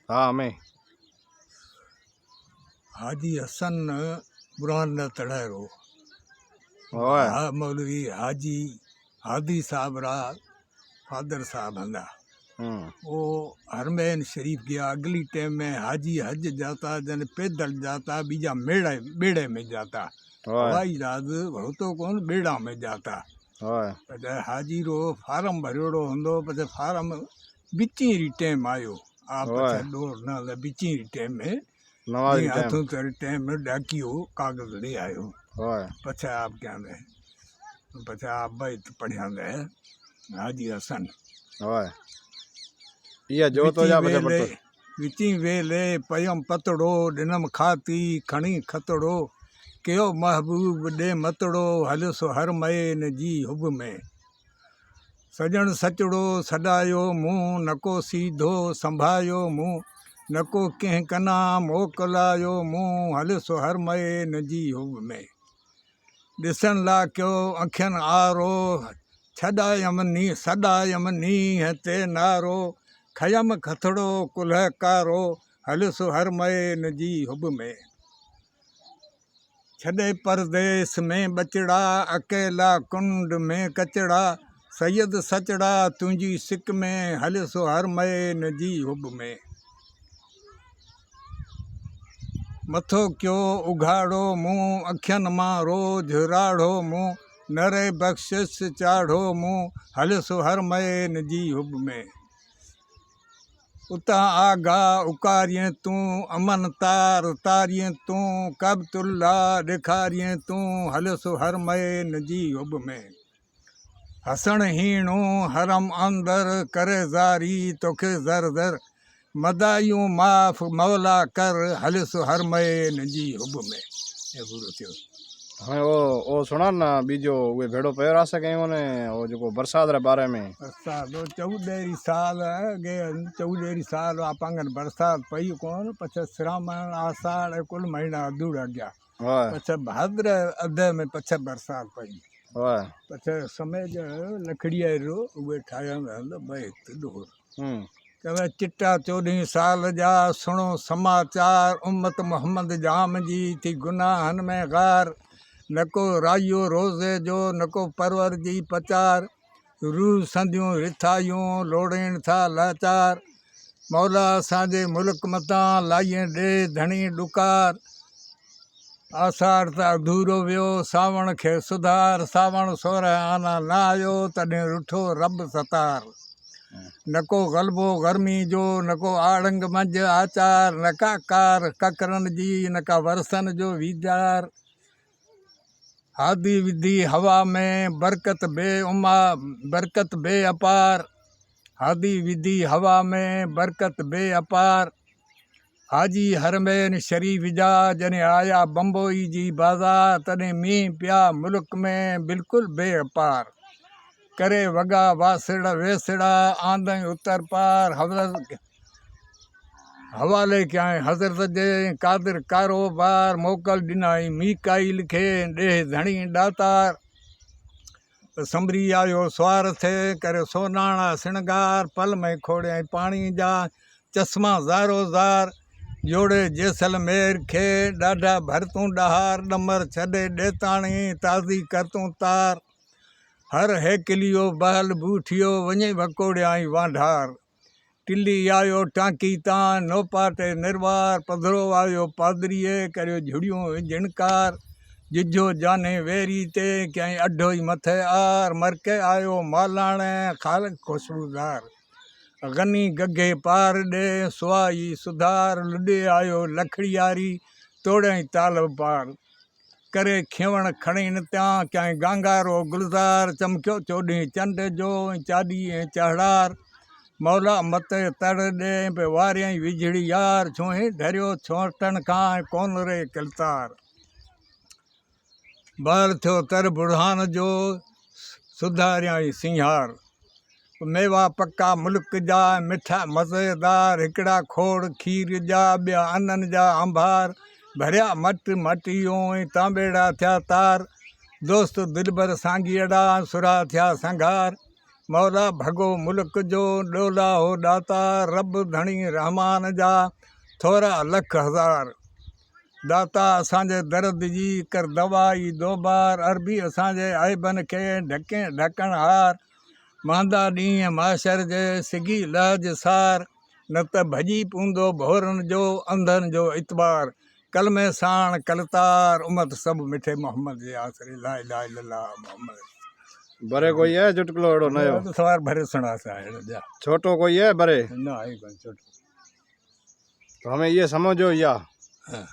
हाँ मैं हाजी हसन बुरहान तड़ायरो ओए मौलवी हाजी हादी साहब रा फादर साहब हंदा वो हरमैन शरीफ गया अगली टाइम में हाजी हज जाता जन पैदल जाता बीजा मेड़े बेड़े में जाता हवाई जहाज हो तो कौन बेड़ा में जाता हाजी रो फार्म भरियोड़ो होंदो पछे फार्म बिची री टाइम आयो आ पछे डोर न बिची री टाइम में हाथों तर टाइम में डाकियो कागज ले आयो पछे आप क्या में पछे आप बैत पढ़िया दे हाजी हसन ये जो तो जा बजे पड़तो विची वेले पयम पतड़ो दिनम खाती खणी खतड़ो कयो महबूब दे मतड़ो हलसो हर मए न जी हुब में सजण सचड़ो सॾायो मुंहुं नको सीधो संभायो मुंहुं नको कंहिं कना मोकिलायो मुंहुं हलसो हर मए न जी हुब में ॾिसण ला कयो अखियुनि आरो छॾायम नी सॾायम नींहं ते नारो खयम खथड़ो कुल्ह कारो हलसो हर मए न जी हुब में छॾे परदेस में बचड़ा अकेला कुंड में कचड़ा सैयद सचड़ा तुंहिंजी सिक में हलसो हर मए न जी हुब में मथो कयो उघाड़ो मुंहुं अखियुनि मां रोज़ राड़ो मुंहुं नरे बख़्शिश चाढ़ो मुंहुं हलसो हर मए न जी हुब में उतां आगा उकारियं तूं अमन तार तारियं तूं कबतुल्ला ॾेखारियं तूं हलसो हर मए न जी हुब में हसण हीणो हरम अंदर करे ज़ारी तोखे ज़र ज़र मदायूं माफ़ मौला कर हलसो हर मए न जी हुब में ये पूरो थियो। हाँ वो सुना ना बीजो वे भेड़ो पैर आ सके ने वो जो बरसात रे बारे में बरसात 14 साल अगे 14 साल आपंगन बरसात पई कोन पछे श्रावण आषाढ़ कुल महीना अधूरा गया पछे भाद्र अधे में पछे बरसात पई पछे समय जो लकड़िया रो उहे ठाया बैत डोर कहे चिट्टा 14 साल जा सुनो समाचार उम्मत मोहम्मद जाम जी थी गुनाहन में गार नको राइयो रोज़े जो नको परवर जी पचार रूह संधियूं रिथायूं लोड़ेन था लाचार मौला असांजे मुल्क मतां लाइए ॾे धणी ॾुकार आषाढ़ त अधूरो वियो सावण खे सुधार सावण सोरहं आना न आयो तॾहिं रुठो रब सतार नको ग़लबो गर्मी जो नको आड़ंग मंझ आचार नका कार ककरन जी नका वरसन जो वीचार हादी विधी हवा में बरकत बे अपार हादी विधी हवा में बरकत बे अपार हाजी हरमैन शरीफ जा जने आया बम्बोई जी बाज़ार तॾहिं मींह पिया मुल्क में बिल्कुलु बे अपार करे वगा वासड़ा वेसड़ा आंदई उतर पार हवाले कयाई हज़रत जे कादिर कारोबार मोकल ॾिनाई मीकाइल खे ॾे धणी ॾातार संभरी आयो स्वार थे करे सोनाणा सिणगार पल में खोड़ियाई पाणी जा चश्मा ज़ारो ज़ार जोड़े जैसलमेर खे ॾाढा भरतूं ॾहार ॾमर छॾे ॾेताणी ताज़ी करतूं तार हर हेकलियो बहल बूठियो वञे वकोड़ियाई वांढार टिल्ली आयो टांकी तां नोपाटे निर्वार पधरो आयो पादरीअ करियो झुड़ियूं जिणकार जिजो जाने वेरी ते कई अढो ई मथे आर मरके आयो मालाणे खाल खुशबूदार गनी गगे पार ॾे सुहाई सुधार लुॾे आयो लखड़ियारी तोड़े ताल पार करे खेवण खणी त्यां कई गांगारो गुलज़ार चमकियो 14 चंड जो चाॾी चढ़ार मौला मत तड़ ॾे पे वारियई विझड़ी यार छुई धरियो छोटन खां कोन रे किलतार बार थियो तर बुढ़ान जो सुधारियई सिंहार मेवा पक्का मुल्क जा मिठा मज़ेदार हिकिड़ा खोड़ खीर जा ॿिया अननि जा अंभार भरिया मट मटियूं तांबेड़ा थिया तार दोस्त दिलबर सांगीअड़ा सुरा थिया संघार मौला भगो मुल्क जो डोला हो दाता रब धणी रहमान जा थोरा लख हज़ार दाता असांजे दर्द जी कर दवाई दो बार अरबी असांजे आइबन खे ढके ढकण हार मांदा ॾींहं माशर जे सिगी लहज सार न त भॼी पूंदो भोरनि जो अंधनि जो इतबार कलमे साण कलतार उमत सभु मिठे मोहम्मद जे आसरे ला इलाहा इल्लल्लाह मोहम्मद बरे कोई है चुटकुलो अहिड़ो नयो सवार भरे सुना सा अहिड़ो ॿिया छोटो कोई है बरे न आहे कोन छोटो तो हमें ये समझो या हाँ